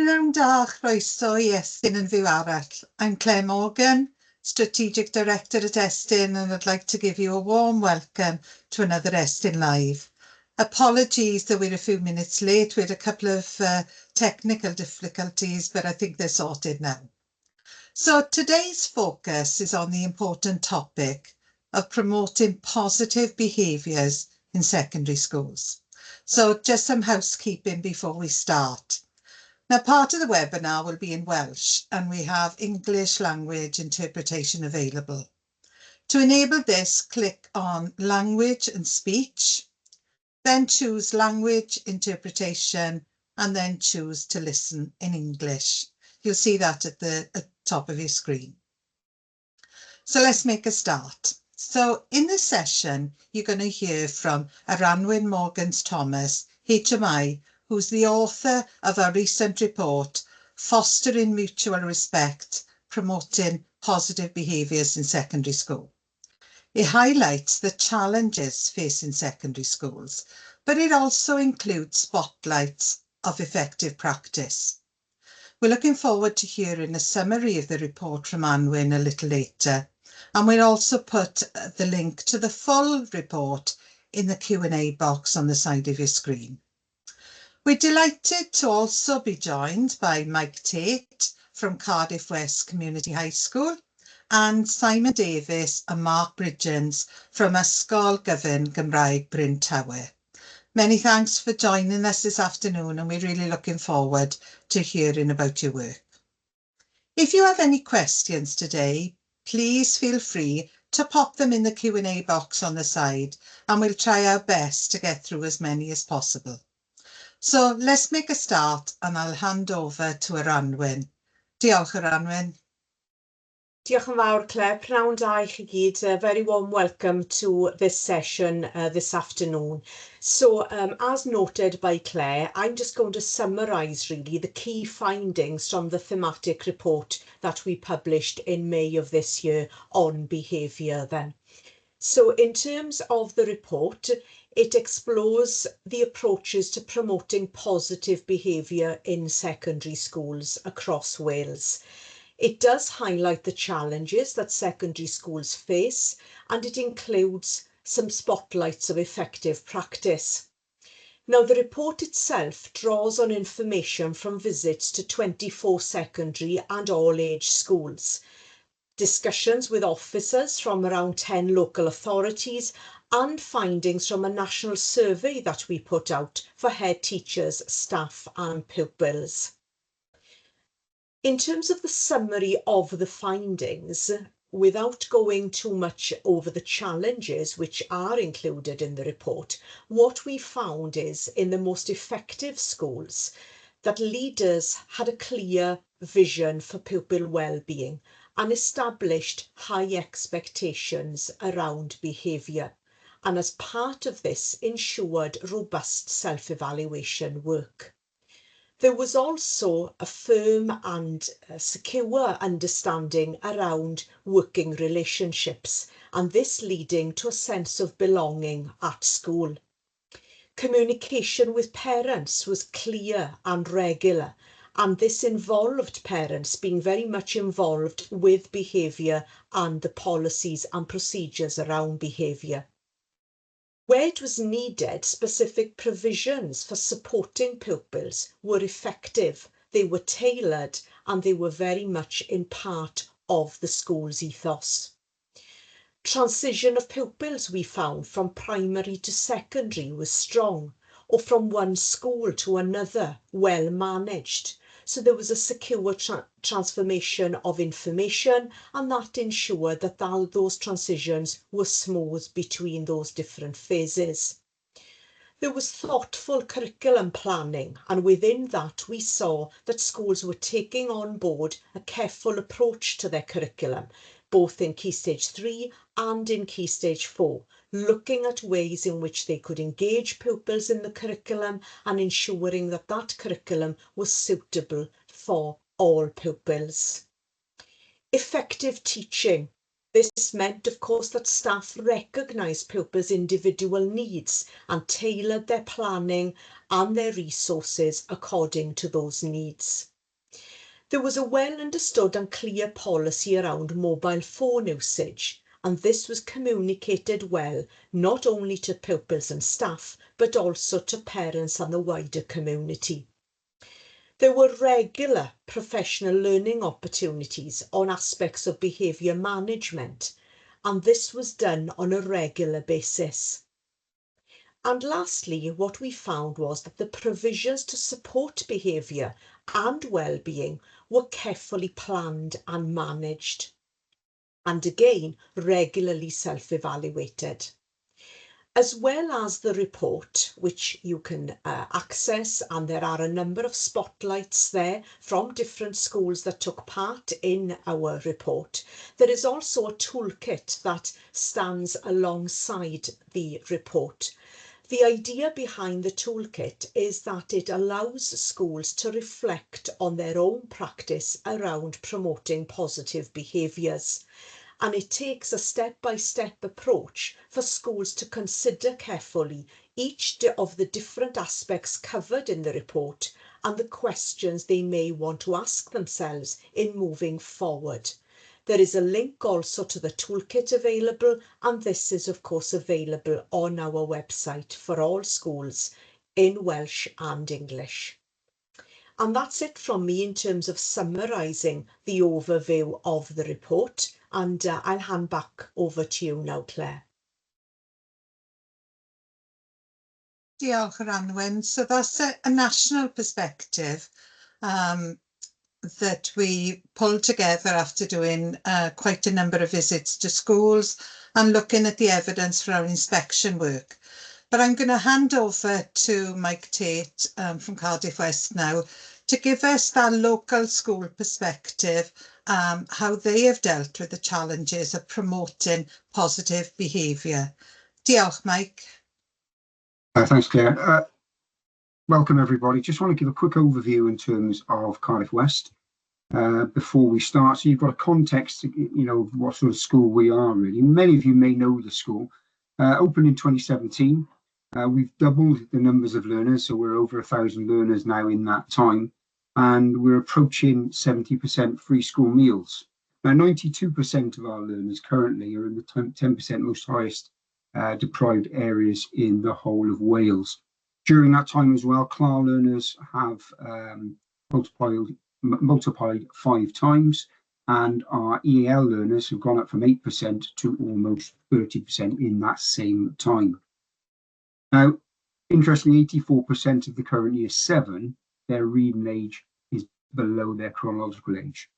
Pnawn da, chroeso I Estyn yn fyw arall. I'm Claire Morgan, Strategic Director at Estyn, and I'd like to give you a warm welcome to another Estyn Live. Apologies that we're a few minutes late. We had a couple of technical difficulties, but I think they're sorted now. So today's focus is on the important topic of promoting positive behaviours in secondary schools. So just some housekeeping before we start. Now, part of the webinar will be in Welsh and we have English language interpretation available. To enable this, click on Language and Speech, then choose Language Interpretation and then choose to listen in English. You'll see that at the top of your screen. So let's make a start. So in this session, you're going to hear from Aranwen Morgans-Thomas, HMI, who's the author of our recent report, Fostering Mutual Respect, Promoting Positive Behaviours in Secondary School. It highlights the challenges facing secondary schools, but it also includes spotlights of effective practice. We're looking forward to hearing a summary of the report from Aranwen a little later, and we'll also put the link to the full report in the Q&A box on the side of your screen. We're delighted to also be joined by Mike Tate from Cardiff West Community High School and Simon Davis and Mark Bridgens from Ysgol, Gyfun, Cymraeg, Bryn Tawe. Many thanks for joining us this afternoon, and we're really looking forward to hearing about your work. If you have any questions today, please feel free to pop them in the Q&A box on the side, and we'll try our best to get through as many as possible. So let's make a start, and I'll hand over to Aranwen. Diolch, Aranwen. Diolch yn fawr, Claire. Pnawn da I chi gyd. Very warm welcome to this session this afternoon. So, as noted by Claire, I'm just going to summarise really the key findings from the thematic report that we published in May of this year on behaviour then. So in terms of the report, it explores the approaches to promoting positive behaviour in secondary schools across Wales. It does highlight the challenges that secondary schools face, and it includes some spotlights of effective practice. Now, the report itself draws on information from visits to 24 secondary and all-age schools, discussions with officers from around 10 local authorities, and findings from a national survey that we put out for head teachers, staff and pupils. In terms of the summary of the findings, without going too much over the challenges which are included in the report, what we found is in the most effective schools that leaders had a clear vision for pupil well-being and established high expectations around behaviour, and as part of this ensured robust self-evaluation work. There was also a firm and secure understanding around working relationships, and this leading to a sense of belonging at school. Communication with parents was clear and regular, and this involved parents being very much involved with behaviour and the policies and procedures around behaviour. Where it was needed, specific provisions for supporting pupils were effective, they were tailored, and they were very much in part of the school's ethos. Transition of pupils, we found, from primary to secondary was strong, or from one school to another, well managed. So there was a secure transformation of information, and that ensured that those transitions were smooth between those different phases. There was thoughtful curriculum planning, and within that we saw that schools were taking on board a careful approach to their curriculum, both in Key Stage 3 and in Key Stage 4, looking at ways in which they could engage pupils in the curriculum and ensuring that that curriculum was suitable for all pupils. Effective teaching. This meant, of course, that staff recognised pupils' individual needs and tailored their planning and their resources according to those needs. There was a well understood and clear policy around mobile phone usage, and this was communicated well, not only to pupils and staff, but also to parents and the wider community. There were regular professional learning opportunities on aspects of behaviour management, and this was done on a regular basis. And lastly, what we found was that the provisions to support behaviour and well-being were carefully planned and managed, and again, regularly self-evaluated. As well as the report, which you can access, and there are a number of spotlights there from different schools that took part in our report, there is also a toolkit that stands alongside the report. The idea behind the toolkit is that it allows schools to reflect on their own practice around promoting positive behaviours, and it takes a step-by-step approach for schools to consider carefully each of the different aspects covered in the report and the questions they may want to ask themselves in moving forward. There is a link also to the toolkit available, and this is of course available on our website for all schools in Welsh and English. And that's it from me in terms of summarising the overview of the report, and I'll hand back over to you now, Claire. Diolch, Aranwen. So that's a national perspective that we pulled together after doing quite a number of visits to schools and looking at the evidence for our inspection work. But I'm going to hand over to Mike Tate from Cardiff West now to give us that local school perspective, how they have dealt with the challenges of promoting positive behaviour. Diolch, Mike. Thanks, Claire. Welcome, everybody. Just want to give a quick overview in terms of Cardiff West before we start. So you've got a context, of what sort of school we are, really. Many of you may know the school. Opened in 2017. We've doubled the numbers of learners, so we're over 1,000 learners now in that time, and we're approaching 70% free school meals. Now, 92% of our learners currently are in the 10% most highest deprived areas in the whole of Wales. During that time as well, CLA learners have multiplied 5 times, and our EAL learners have gone up from 8% to almost 30% in that same time. Now, interestingly, 84% of the current year 7, their reading age is below their chronological age.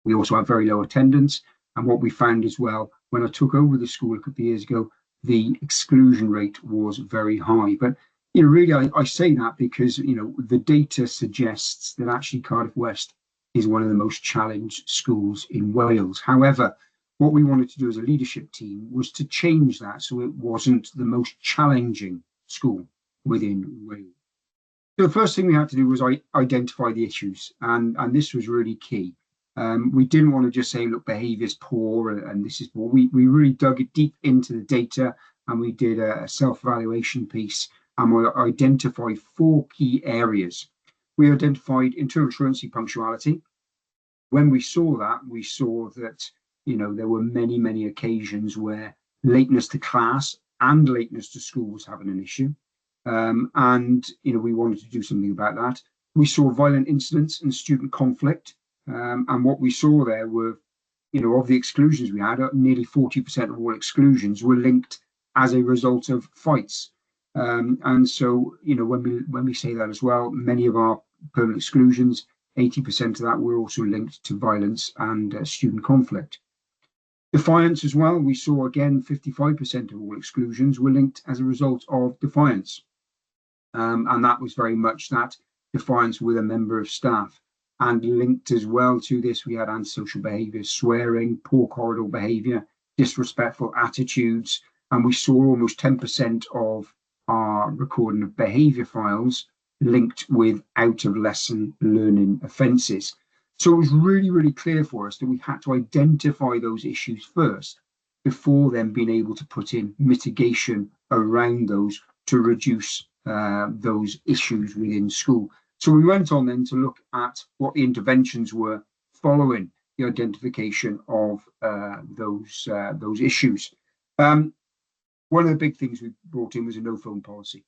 We also have very low attendance, and what we found as well, when I took over the school a couple of years ago, the exclusion rate was very high. But really, I say that because the data suggests that actually Cardiff West is one of the most challenged schools in Wales. However, what we wanted to do as a leadership team was to change that so it wasn't the most challenging school within Wales. So the first thing we had to do was identify the issues, and this was really key. We didn't want to just say, look, behaviour is poor and this is poor. We really dug it deep into the data, and we did a self-evaluation piece, and we identified 4 key areas. We identified internal truancy punctuality. When we saw that there were many occasions where lateness to class and lateness to school was having an issue. We wanted to do something about that. We saw violent incidents and student conflict. And what we saw there were, of the exclusions we had, nearly 40% of all exclusions were linked as a result of fights. And so, when we say that as well, many of our permanent exclusions, 80% of that were also linked to violence and student conflict. Defiance as well, we saw again 55% of all exclusions were linked as a result of defiance. And that was very much that defiance with a member of staff. And linked as well to this, we had antisocial behaviour, swearing, poor corridor behaviour, disrespectful attitudes, and we saw almost 10% of our recording of behaviour files linked with out-of-lesson learning offences. So it was really clear for us that we had to identify those issues first before then being able to put in mitigation around those to reduce those issues within school. So we went on then to look at what the interventions were following the identification of those issues. One of the big things we brought in was a no phone policy.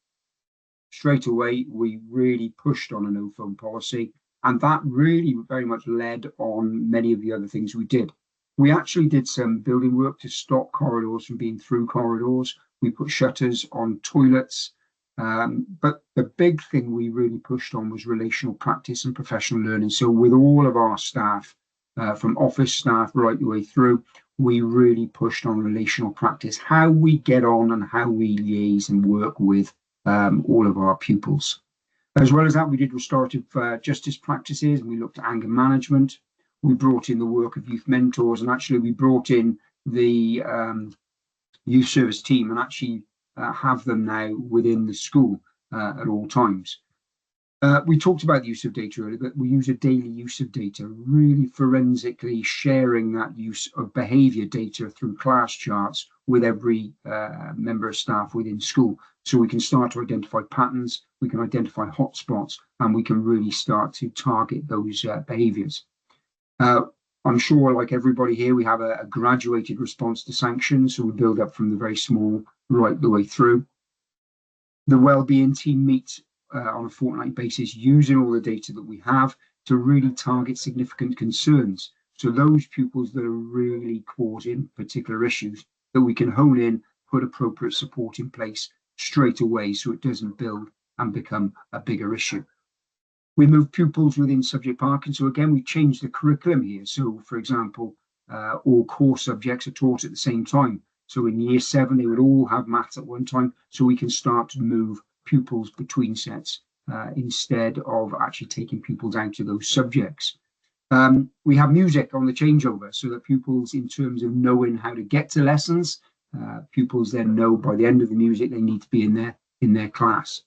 Straight away, we really pushed on a no phone policy, and that really very much led on many of the other things we did. We actually did some building work to stop corridors from being through corridors. We put shutters on toilets. But the big thing we really pushed on was relational practice and professional learning. So with all of our staff, from office staff right the way through, we really pushed on relational practice, how we get on and how we liaise and work with all of our pupils. As well as that, we did restorative justice practices, and we looked at anger management. We brought in the work of youth mentors, and actually we brought in the youth service team and actually have them now within the school at all times. We talked about the use of data earlier, but we use a daily use of data, really forensically sharing that use of behaviour data through class charts with every member of staff within school. So we can start to identify patterns, we can identify hotspots, and we can really start to target those behaviours. I'm sure, like everybody here, we have a graduated response to sanctions, so we build up from the very small right the way through. The wellbeing team meets on a fortnightly basis, using all the data that we have to really target significant concerns. So those pupils that are really causing particular issues, that we can hone in, put appropriate support in place straight away so it doesn't build and become a bigger issue. We move pupils within subject parking. So again, we changed the curriculum here. So for example, all core subjects are taught at the same time. So in year 7, they would all have maths at one time. So we can start to move pupils between sets instead of actually taking pupils out of those subjects. We have music on the changeover so that pupils, in terms of knowing how to get to lessons, pupils then know by the end of the music they need to be in their class.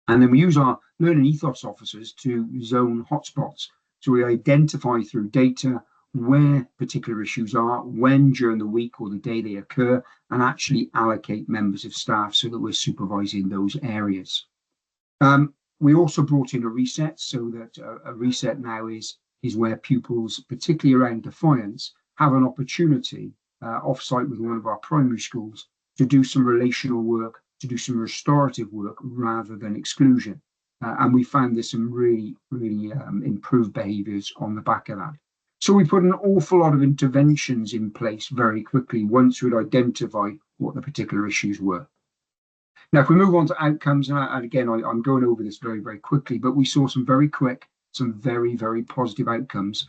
And then we use our learning ethos officers to zone hotspots. So we identify through data where particular issues are, when during the week or the day they occur, and actually allocate members of staff so that we're supervising those areas. We also brought in a reset, so that a reset now is where pupils, particularly around defiance, have an opportunity off-site with one of our primary schools to do some relational work, to do some restorative work rather than exclusion. And we found there's some really improved behaviours on the back of that. So we put an awful lot of interventions in place very quickly once we'd identified what the particular issues were. Now, if we move on to outcomes, and again, I'm going over this very quickly, but we saw some very quick, some very positive outcomes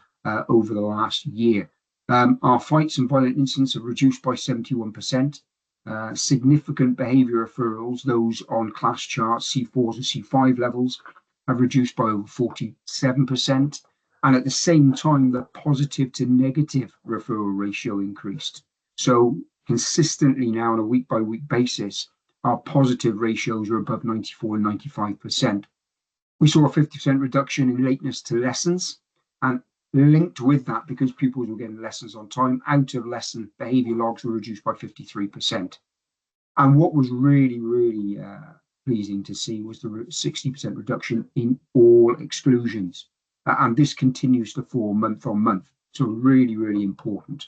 over the last year. Our fights and violent incidents have reduced by 71%. Significant behaviour referrals, those on class charts, C4s and C5 levels, have reduced by over 47%. And at the same time, the positive to negative referral ratio increased. So consistently now on a week-by-week basis, our positive ratios are above 94 and 95%. We saw a 50% reduction in lateness to lessons, and linked with that, because pupils were getting lessons on time, out of lesson behaviour logs were reduced by 53%. And what was really pleasing to see was the 60% reduction in all exclusions. And this continues to fall month on month. So really important.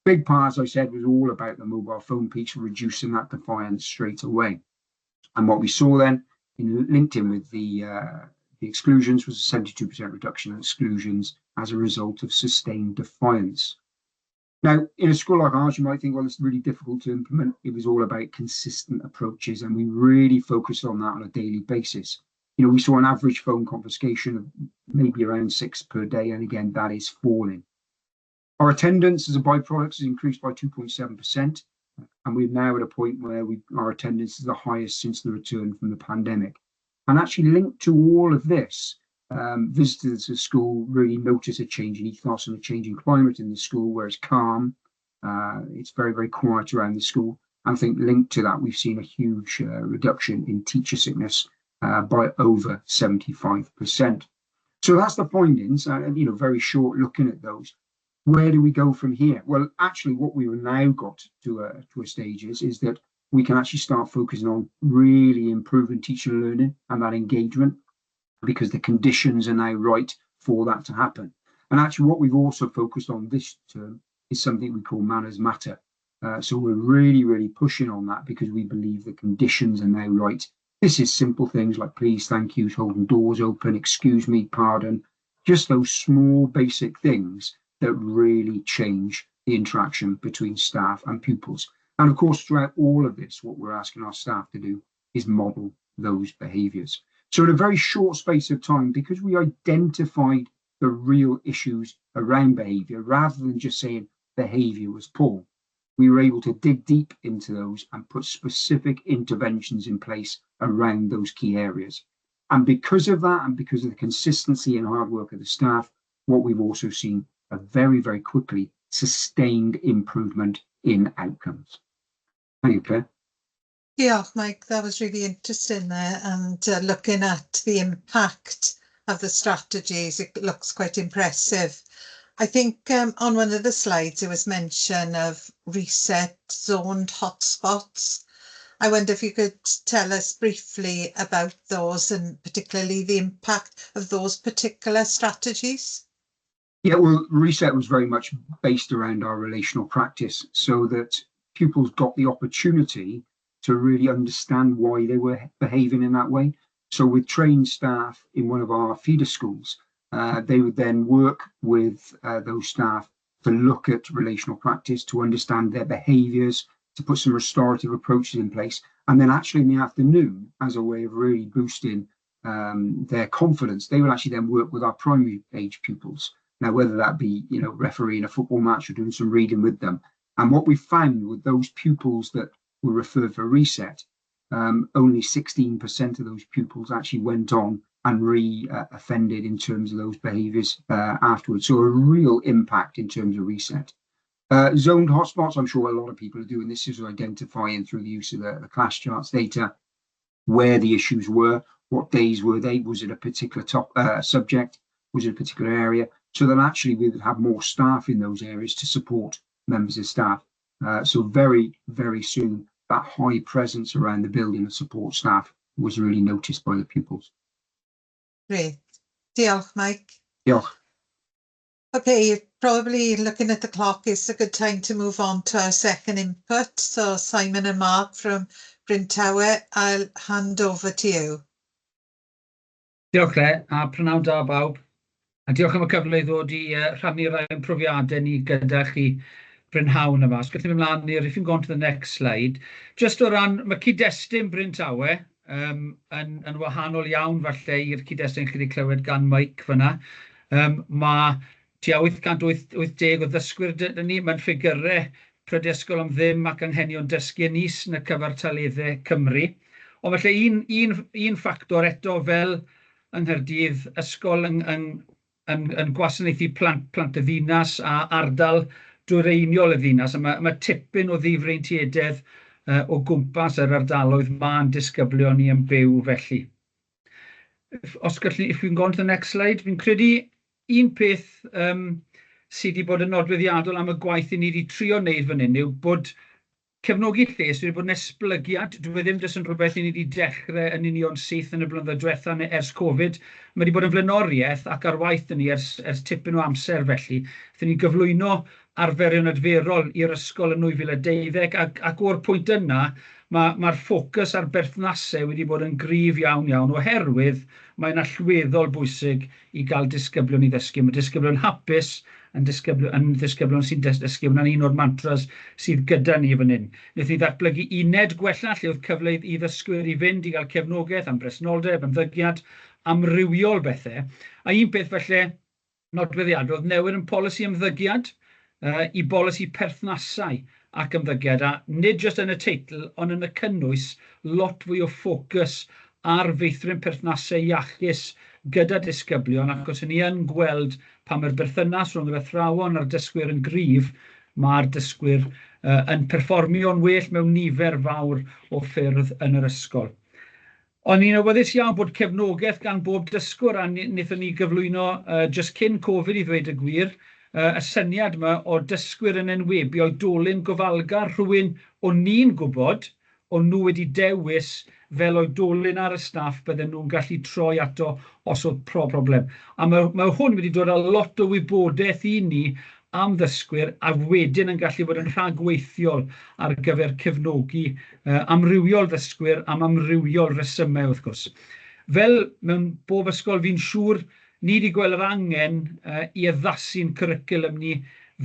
Big part, as I said, was all about the mobile phone piece, reducing that defiance straight away. And what we saw then, linked in with the exclusions, was a 72% reduction in exclusions as a result of sustained defiance. Now, in a school like ours, you might think, well, it's really difficult to implement. It was all about consistent approaches, and we really focused on that on a daily basis. You know, we saw an average phone confiscation of maybe around 6 per day, and again, that is falling. Our attendance as a byproduct has increased by 2.7%, and we're now at a point where our attendance is the highest since the return from the pandemic. And actually linked to all of this, visitors to school really notice a change in ethos and a change in climate in the school, where it's calm, it's very quiet around the school. And I think linked to that, we've seen a huge reduction in teacher sickness by over 75%. So that's the findings, very short looking at those. Where do we go from here? Well, actually, what we've now got to a stage is that we can actually start focusing on really improving teaching and learning and that engagement. because the conditions are now right for that to happen. And actually what we've also focused on this term is something we call manners matter. So we're really pushing on that because we believe the conditions are now right. This is simple things like please, thank yous, holding doors open, excuse me, pardon, just those small basic things that really change the interaction between staff and pupils. And of course, throughout all of this, what we're asking our staff to do is model those behaviours. So in a very short space of time, because we identified the real issues around behaviour, rather than just saying behaviour was poor, we were able to dig deep into those and put specific interventions in place around those key areas. And because of that, and because of the consistency and hard work of the staff, what we've also seen a very quickly sustained improvement in outcomes. Thank you, Claire. Yeah, Mike, that was really interesting there, and looking at the impact of the strategies, it looks quite impressive. I think on one of the slides there was mention of reset zoned hotspots. I wonder if you could tell us briefly about those and particularly the impact of those particular strategies. Yeah, well, reset was very much based around our relational practice, so that pupils got the opportunity to really understand why they were behaving in that way. So with trained staff in one of our feeder schools, they would then work with those staff to look at relational practice, to understand their behaviours, to put some restorative approaches in place. And then actually in the afternoon, as a way of really boosting their confidence, they would actually then work with our primary age pupils. Now, whether that be, refereeing a football match or doing some reading with them. And what we found with those pupils that were referred for reset, only 16% of those pupils actually went on and re-offended in terms of those behaviours afterwards. So a real impact in terms of reset. Zoned hotspots, I'm sure a lot of people are doing this, is identifying through the use of the class charts data where the issues were, what days were they, was it a particular subject, was it a particular area, so that actually we would have more staff in those areas to support members of staff. So very soon, that high presence around the building of support staff was really noticed by the pupils. Great. Diolch, Mike. Diolch. Okay, you're probably looking at the clock. It's a good time to move on to our second input. So Simon and Mark from Bryn Tawe, I'll hand over to you. Diolch, Claire, a prynawn da bawb. A diolch am y cyfle i ddod i rhannu'r ein profiadau ni gyda chi brynhawn yma. Os gallwn ni ymlaen if you go on to the next slide. Just o ran, mae cyd-destun Bryn Tawe yn wahanol iawn falle i'r cyd-destun chi wedi clywed gan Mike fyna. Mae tua 880 o ddysgwyr dyn ni mewn ffigurau prydysgol am ddim ac anghenion dysgu yn is yn y cyfartaleddau Cymru. Ond falle un ffactor eto fel yng Nghaerdydd, ysgol yn gwasanaethu plant y ddinas a ardal dwyreiniol y ddinas. Mae tipyn o ddifreintiededd o gwmpas yr ardaloedd mae'n disgyblion ni yn byw felly. Os gallwn ni, if we can go on to the next slide, fi'n credu un peth sydd wedi bod yn nodweddiadol am y gwaith i ni wedi trio wneud fan hyn yw bod cefnogi lles wedi bod yn esblygiad, dwi ddim jyst yn rhywbeth i ni wedi dechrau yn union syth yn y blynyddoedd diwethaf ers Covid. Mae wedi bod yn flaenoriaeth ac ar waith ni ers tipyn o amser felly. Thyn ni gyflwyno arferion adferol i'r ysgol yn 2012 ac o'r pwynt yna mae'r ffocws ar berthnasau wedi bod yn gryf iawn oherwydd mae'n allweddol bwysig i gael disgyblion i ddysgu. Mae disgyblion hapus yn disgyblion sy'n dysgu. Hwna'n un o'r mantras sydd gyda ni fan hyn. Wnaeth ni ddatblygu uned gwella lle oedd cyfle i ddysgwyr i fynd i gael cefnogaeth am bresenoldeb, ymddygiad, amrywiol bethau. A un peth felly nodweddiadol oedd newid yn polisi ymddygiad i bolisi perthnasau ac ymddygiad, a nid jyst yn y teitl, ond yn y cynnwys lot fwy o ffocws ar feithrin perthnasau iachus gyda disgyblion, ac os ni yn gweld pa mae'r berthynas rhwng yr athrawon a'r dysgwyr yn gryf, mae'r dysgwyr yn perfformio'n well mewn nifer fawr o ffyrdd yn yr ysgol. Ond ni'n awyddus iawn bod cefnogaeth gan bob dysgwr, a wnaethon ni gyflwyno jyst cyn Covid i ddweud y gwir, y syniad yma o dysgwyr yn enwebu oedolyn gofalgar, rhywun o'n ni'n gwybod o'n nhw wedi dewis fel oedolyn ar y staff bydden nhw'n gallu troi ato os oedd problem. A mae hwn wedi dod â lot o wybodaeth i ni am ddysgwyr a wedyn yn gallu bod yn rhagweithiol ar gyfer cefnogi amrywiol ddysgwyr am amrywiol resymau wrth gwrs. Fel mewn bob ysgol fi'n siŵr ni wedi gweld yr angen i addasu'n cwricwlwm ni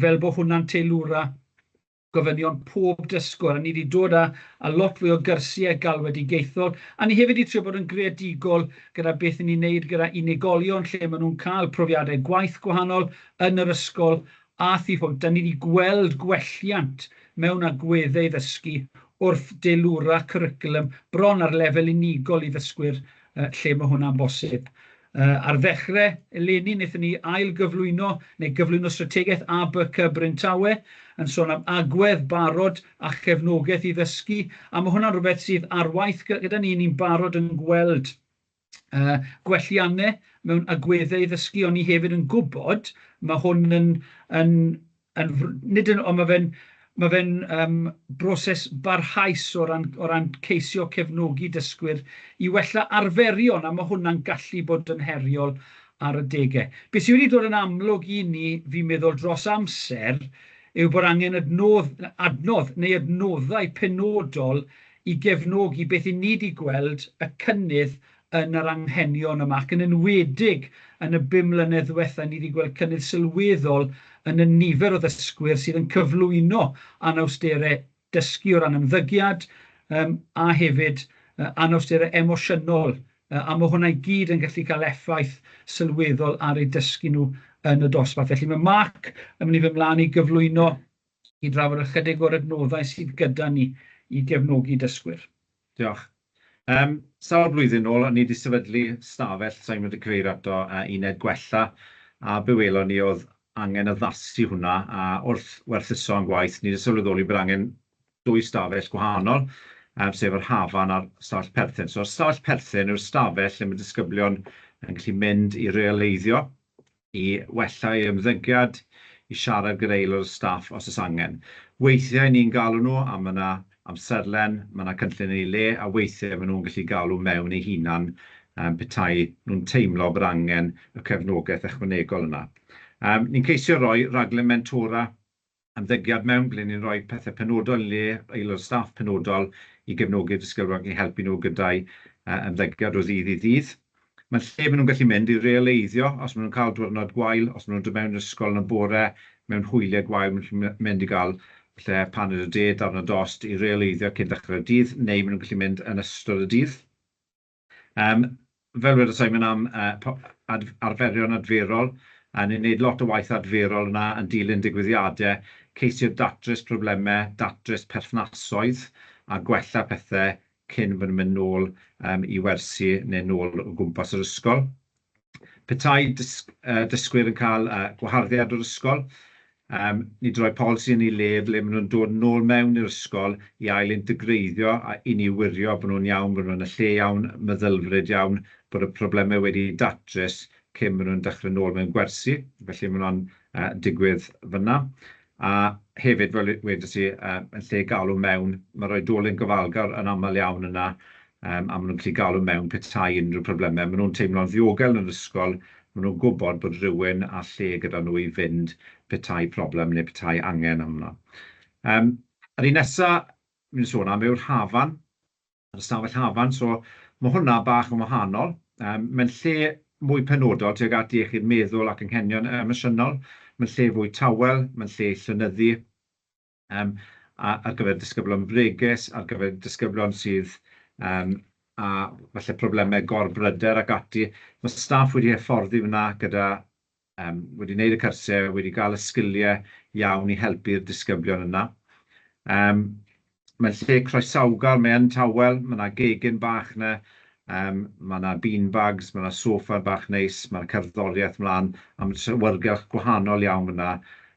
fel bod hwnna'n teilwra gofynion pob dysgwr, a ni wedi dod â lot fwy o gyrsiau galwedigaethol, a ni hefyd wedi trio bod yn greadigol gyda beth ni'n neud gyda unigolion lle maen nhw'n cael profiadau gwaith gwahanol yn yr ysgol, a thi hwnt, da ni wedi gweld gwelliant mewn agweddau ddysgu wrth deilwra cwricwlwm bron ar lefel unigol i ddysgwyr lle mae hwnna'n bosib. Ar ddechrau, eleni, wnaethon ni ail-gyflwyno neu gyflwyno strategaeth ABC Bryn Tawe yn sôn am agwedd, barod a chefnogaeth i ddysgu, a mae hwnna'n rhywbeth sydd ar waith gyda ni, ni'n barod yn gweld gwelliannau mewn agweddau ddysgu, ond ni hefyd yn gwybod mae hwn nid yn, ond mae fe'n broses barhaus o ran ceisio cefnogi dysgwyr i wella arferion, a mae hwnna'n gallu bod yn heriol ar y degau. Beth sydd wedi dod yn amlwg i ni, fi'n meddwl, dros amser, yw bod angen adnodd neu adnoddau penodol i gefnogi beth i ni wedi gweld y cynnydd yn yr anghenion yma, ac yn enwedig yn y 5 mlynedd diwethaf, ni wedi gweld cynnydd sylweddol yn y nifer o ddysgwyr sydd yn cyflwyno anawsterau dysgu o ran ymddygiad a hefyd anawsterau emosiynol. A mae hwnna i gyd yn gallu cael effaith sylweddol ar eu dysgu nhw yn y dosbarth. Felly mae Mark yn mynd i fy mlaen i gyflwyno i drafod ychydig o'r adnoddau sydd gyda ni i gefnogi dysgwyr. Diolch. Sawl blwyddyn nôl, o'n i wedi sefydlu stafell, sa'n mynd i cyfeirio ato uned gwella, a be welon ni oedd angen addasu hwnna, a wrth werthuso yn gwaith, ni wedi sylweddoli bod angen 2 stafell gwahanol, sef yr hafan a'r stafell perthyn. So, yr stafell perthyn yw'r stafell lle mae disgyblion yn gallu mynd i reoleiddio, i wella eu ymddygiad, i siarad gyda aelod o staff os oes angen. Weithiau ni'n galw nhw, a mae yna amserlen, mae yna cynllun yn ei le, a weithiau maen nhw'n gallu galw mewn eu hunan petai nhw'n teimlo bod angen y cefnogaeth ychwanegol yna. Ni'n ceisio roi raglen mentora ymddygiad mewn, ble ni'n rhoi pethau penodol yn le, aelod staff penodol i gefnogi disgyblion i helpu nhw gyda'i ymddygiad o ddydd i ddydd. Mae'n lle maen nhw'n gallu mynd i reoleiddio, os maen nhw'n cael diwrnod gwael, os maen nhw'n dod mewn i'r ysgol yn y bore, mewn hwyliau gwael, maen nhw'n mynd i gael lle paned y de, darn o dost i reoleiddio cyn dechrau'r dydd, neu maen nhw'n gallu mynd yn ystod y dydd. Fel wedi Simon am arferion adferol, a ni'n gwneud lot o waith adferol yna yn dilyn digwyddiadau, ceisio datrys problemau, datrys perthnasoedd, a gwella pethau cyn fod yn mynd nôl i wersi neu nôl o gwmpas yr ysgol. Petai dysgwyr yn cael gwaharddiad o'r ysgol, ni droi polisi yn ei le ble maen nhw'n dod nôl mewn i'r ysgol i ail-integreiddio a uniwirio bod nhw'n iawn, bod nhw'n y lle iawn, meddylfryd iawn, bod y problemau wedi datrys cyn maen nhw'n dechrau nôl mewn gwersi, felly maen nhw'n digwydd fyna. A hefyd, fel wedys i, yn lle galw mewn, mae'r oedolyn gofalgar yn aml iawn yna, a maen nhw'n gallu galw mewn petai unrhyw problemau. Maen nhw'n teimlo'n ddiogel yn yr ysgol, maen nhw'n gwybod bod rhywun a lle gyda nhw i fynd petai problem neu petai angen am hwnna. Yr un nesaf, mi'n sôn am yw'r hafan, yr ystafell hafan, so mae hwnna bach yn wahanol. Mae'n lle mwy penodol tuag at iechyd meddwl ac anghenion emosiynol. Mae'n lle fwy tawel, mae'n lle llynyddu ar gyfer disgyblion bregus, ar gyfer disgyblion sydd a falle problemau gorbryder ac ati. Mae staff wedi hyfforddi fyna gyda, wedi wneud y cyrsau, wedi cael y sgiliau iawn i helpu'r disgyblion yna. Mae'n lle croesawgar, mae'n tawel, mae yna gegin bach yna, mae yna beanbags, mae yna soffa bach neis, mae yna cerddoriaeth mlaen, a mae yna wyrgylch gwahanol iawn yna.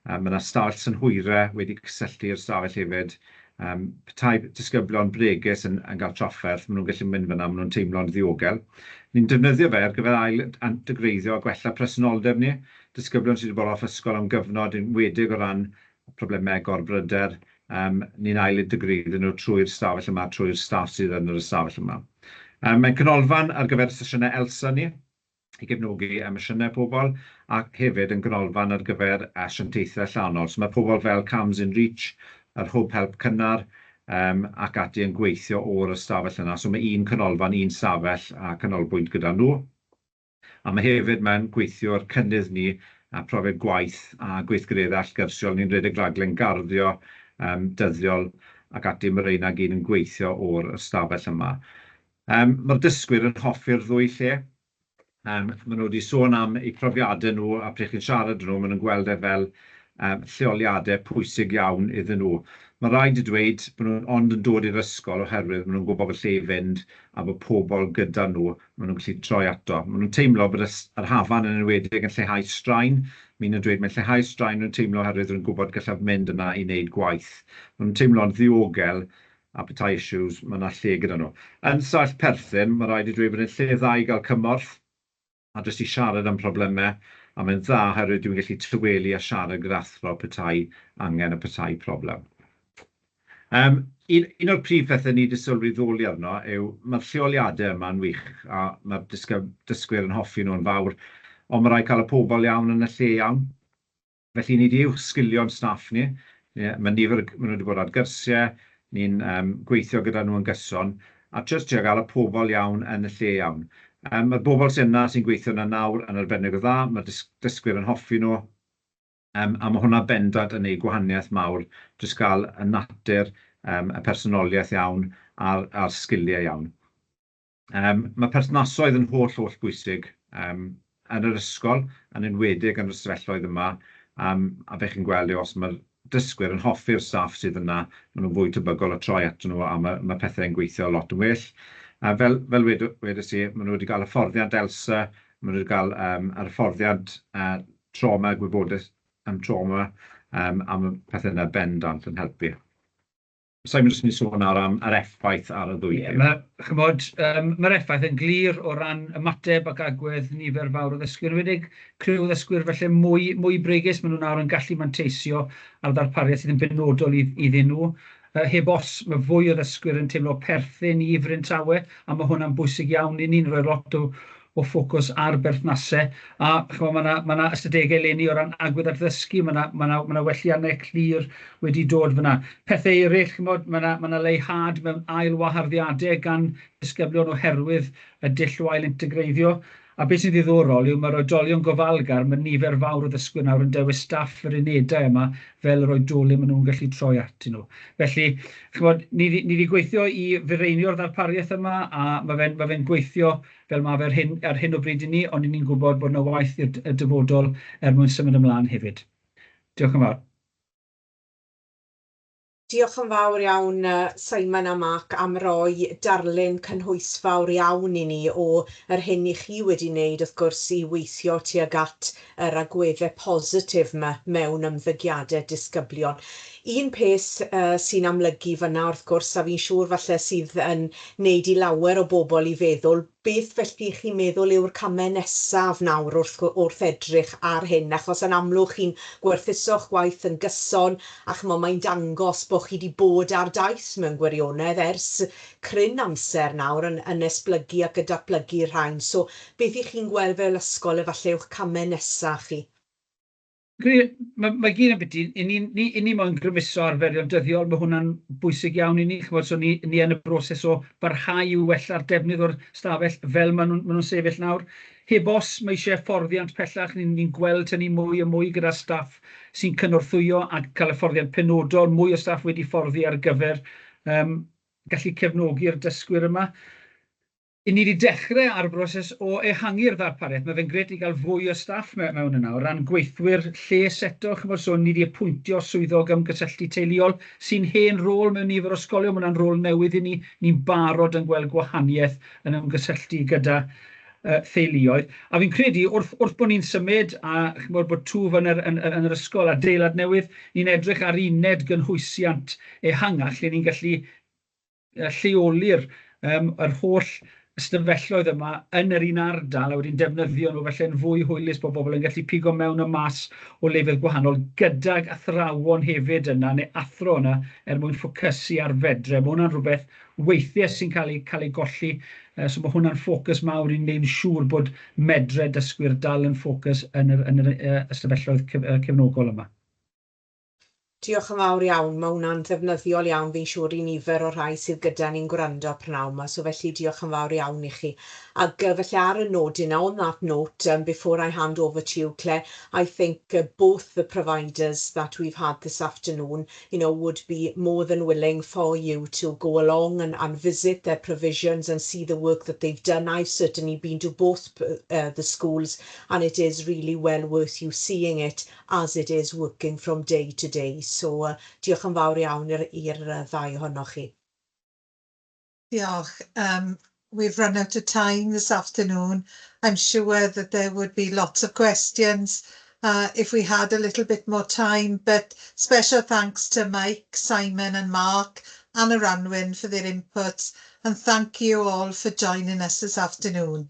Mae yna stafell synhwyrau wedi cysylltu'r stafell hefyd. Petai disgyblion bregus yn cael trafferth, maen nhw'n gallu mynd fyna, maen nhw'n teimlo'n ddiogel. Ni'n defnyddio fe ar gyfer ail-integreiddio a gwella presenoldeb ni. Disgyblion sydd wedi bod off ysgol am gyfnod yn wedig o ran problemau gorbryder ni'n ail-integreiddio nhw trwy'r stafell yma, trwy'r staff sydd yn yr ystafell yma. Mae'n canolfan ar gyfer sesiynau ELSA ni, i gefnogi emosiynau pobl, ac hefyd yn ganolfan ar gyfer asiantaethau allanol. So mae pobl fel Cams in Reach, yr Hwb Help Cynnar, ac ati yn gweithio o'r ystafell yna. So mae un canolfan, un stafell a canolbwynt gyda nhw. A mae hefyd mae'n gweithio'r cynnydd ni a profiad gwaith a gweithgareddau allgyrsiol. Ni'n rhedeg raglen garddio, dyddiol ac ati mae reina gyd yn gweithio o'r ystafell yma. Mae'r dysgwyr yn hoffi'r ddwy lle. Maen nhw wedi sôn am eu profiadau nhw a pryd chi'n siarad nhw, maen nhw'n gweld fel lleoliadau pwysig iawn iddyn nhw. Mae rhaid i dweud bod nhw'n ond yn dod i'r ysgol oherwydd maen nhw'n gwybod bod lle i fynd a bod pobl gyda nhw, maen nhw'n gallu troi ato. Maen nhw'n teimlo bod yr hafan yn enwedig yn lleihau straen. Mi'n dweud mae'n lleihau straen nhw'n teimlo oherwydd nhw'n gwybod gallaf mynd yna i wneud gwaith. Maen nhw'n teimlo'n ddiogel a petai issues, mae yna lle gyda nhw. Yn sall perthyn, mae rhaid i dweud bod yn lle dda i gael cymorth a jyst i siarad am problemau, a mae'n dda oherwydd dwi'n gallu tywelu a siarad gyda athro petai angen a petai problem. Un o'r prif pethau ni wedi sylweddoli arno yw mae'r lleoliadau yma'n wych a mae'r dysgwyr yn hoffi nhw'n fawr, ond mae rhaid cael y pobl iawn yn y lle iawn. Felly ni wedi i'w sgilio'n staff ni, maen nhw wedi bod ar gyrsiau, ni'n gweithio gyda nhw yn gyson, a jyst gael y pobl iawn yn y lle iawn. Mae'r bobl sy'n yna sy'n gweithio yna nawr yn arbennig o dda, mae'r dysgwyr yn hoffi nhw, a mae hwnna bendant yn ei gwahaniaeth mawr, jyst gael y natur, y personoliaeth iawn a'r sgiliau iawn. Mae perthnasoedd yn holl bwysig yn yr ysgol, yn enwedig yn y sefyllfaoedd yma, a fe chi'n gweld os mae'r dysgwyr yn hoffi'r staff sydd yna, maen nhw'n fwy tebygol o troi ato nhw a mae pethau'n gweithio lot yn well. Fel wedes i, maen nhw wedi cael hyfforddiant ELSA, maen nhw wedi cael yr hyfforddiant trauma, gwybodaeth am trauma, a mae pethau yna bendant yn helpu. Sa'n mynd i sôn nawr am yr effaith ar y ddwy. Mae'r effaith yn glir o ran ymateb ac agwedd nifer fawr o ddysgwyr. Wedig criw ddysgwyr felly mwy bregus, maen nhw nawr yn gallu manteisio ar ddarpariaeth sydd yn benodol iddyn nhw. Heb os mae fwy o ddysgwyr yn teimlo perthyn i Fryn Tawe, a mae hwnna'n bwysig iawn i ni'n rhoi lot o ffocws ar berthnasau. A mae yna ystadegau eleni o ran agwedd ar ddysgu, mae yna welliannau clir wedi dod fyna. Pethau eraill, mae yna leihad mewn ail-waharddiadau gan ddisgyblion oherwydd y dull o ail-integreiddio. A beth sy'n ddiddorol yw mae'r oedolion gofalgar, mae nifer fawr o ddysgwyr nawr yn dewis staff yr unedau yma fel yr oedolyn maen nhw'n gallu troi atyn nhw. Felly, ni wedi gweithio i fireinio'r ddarpariaeth yma, a mae fe'n gweithio fel mae fe ar hyn o bryd i ni, ond ni'n gwybod bod yna waith i'r dyfodol mwyn symud ymlaen hefyd. Diolch yn fawr. Diolch yn fawr iawn Simon a Mark am roi darlun cynhwysfawr iawn i ni o yr hyn i chi wedi wneud wrth gwrs i weithio tuag at yr agweddau positif mewn ymddygiadau disgyblion. Un peth sy'n amlygu fyna wrth gwrs, a fi'n siŵr falle sydd yn wneud i lawer o bobl i feddwl, beth felly chi'n meddwl yw'r camau nesaf nawr wrth edrych ar hyn, achos yn amlwg chi'n gwerthuso'ch gwaith yn gyson, ac mae'n dangos bod chi wedi bod ar daith mewn gwirionedd ers cryn amser nawr yn esblygu ac yn datblygu rhain. So beth i chi'n gweld fel ysgol efallai yw'ch camau nesaf chi? Mae gyd yn byti, ni moyn grymuso arferion dyddiol, mae hwnna'n bwysig iawn i ni, so ni yn y broses o barhau i wella'r defnydd o'r stafell fel maen nhw'n sefyll nawr. Heb os mae eisiau fforddiant pellach, ni'n gweld hynny mwy a mwy gyda staff sy'n cynorthwyo a cael y fforddiant penodol, mwy o staff wedi fforddi ar gyfer gallu cefnogi'r dysgwyr yma. I ni wedi dechrau ar y broses o ehangu'r ddarpariaeth. Mae fe'n gret i gael fwy o staff mewn yna. O ran gweithwyr lles eto, so ni wedi apwyntio swyddog ymgysylltu teuluol sy'n hen rôl mewn nifer o ysgolion. Mae hwnna'n rôl newydd i ni. Ni'n barod yn gweld gwahaniaeth yn ymgysylltu gyda theuluoedd. A fi'n credu, wrth bod ni'n symud a bod twf yn yr ysgol adeilad newydd, ni'n edrych ar uned gynhwysiant ehangach lle ni'n gallu lleoli'r yr holl ystafelloedd yma yn yr un ardal a wedyn defnyddio nhw felly'n fwy hwylus bod bobl yn gallu pigo mewn y mas o lefydd gwahanol gydag athrawon hefyd yna neu athro yna mwyn ffocysu ar fedre. Mae hwnna'n rhywbeth weithiau sy'n cael ei golli, so mae hwnna'n ffocws mawr i'n neud yn siŵr bod medre dysgwyr dal yn ffocws yn yr ystafelloedd cefnogol yma. Diolch yn fawr iawn, mae hwnna'n ddefnyddiol iawn, fi'n siŵr i nifer o rhai sydd gyda ni'n gwrando pnawn yma, so felly diolch yn fawr iawn i chi. Ac felly ar y nodyn, on that note, before I hand over to you, Claire, I think both the providers that we've had this afternoon, would be more than willing for you to go along and visit their provisions and see the work that they've done. I've certainly been to both the schools, and it is really well worth you seeing it as it is working from day to day. So, diolch yn fawr iawn i'r ddau ohonoch chi. Diolch. We've run out of time this afternoon. I'm sure that there would be lots of questions if we had a little bit more time, but special thanks to Mike, Simon and Mark and Aranwen for their inputs, and thank you all for joining us this afternoon.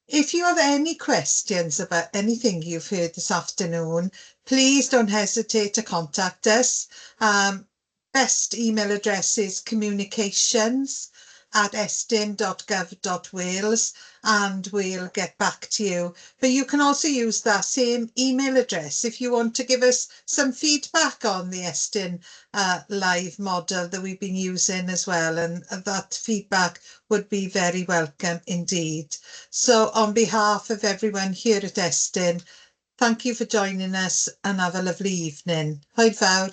If you have any questions about anything you've heard this afternoon, please don't hesitate to contact us. Best email address is communications@estyn.gov.wales, and we'll get back to you. But you can also use that same email address if you want to give us some feedback on the Estyn live model that we've been using as well, and that feedback would be very welcome indeed. So on behalf of everyone here at Estyn, thank you for joining us and have a lovely evening. Hwyl fawr.